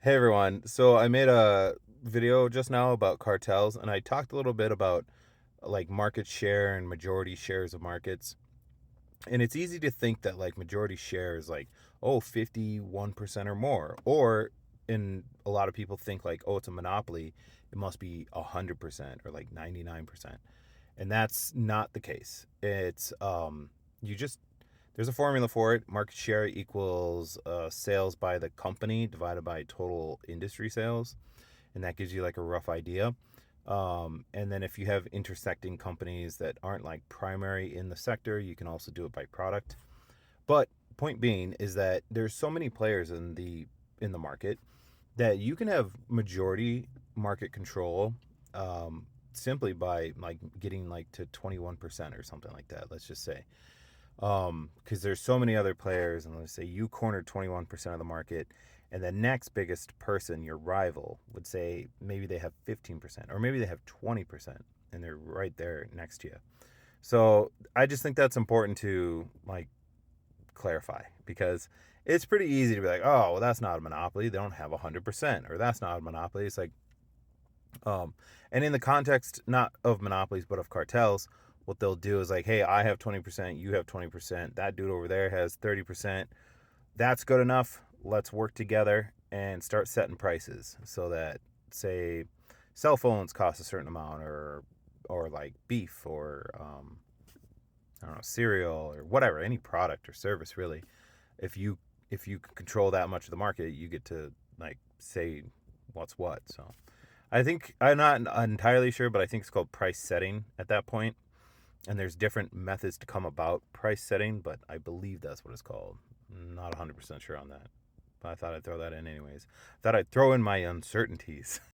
Hey everyone. So I made a video just now about cartels and I talked a little bit about like market share and majority shares of markets. And it's easy to think that like majority share is like, oh, 51% or more. Or in a lot of people think like, oh, it's a monopoly. It must be 100% or like 99%. And that's not the case. It's you just there's a formula for it. Market share equals sales by the company divided by total industry sales, and that gives you like a rough idea. And then if you have intersecting companies that aren't like primary in the sector, you can also do it by product. But point being is that there's so many players in the market that you can have majority market control simply by like getting like to 21% or something like that. Let's just say because there's so many other players, and let's say you cornered 21% of the market, and the next biggest person, your rival, would say maybe they have 15%, or maybe they have 20%, and they're right there next to you. So I just think that's important to like clarify because it's pretty easy to be like, oh, well, that's not a monopoly. They don't have 100%, or that's not a monopoly. It's like, um, and in the context not of monopolies but of cartels, what they'll do is like, hey, I have 20%, you have 20%, that dude over there has 30%. That's good enough. Let's work together and start setting prices so that, say, cell phones cost a certain amount, or like beef, or I don't know, cereal or whatever, any product or service really. If you control that much of the market, you get to like say what's what. So I think I'm not entirely sure, but I think it's called price setting at that point. And there's different methods to come about price setting, but I believe that's what it's called. Not 100% sure on that. But I thought I'd throw that in anyways. Thought I'd throw in my uncertainties.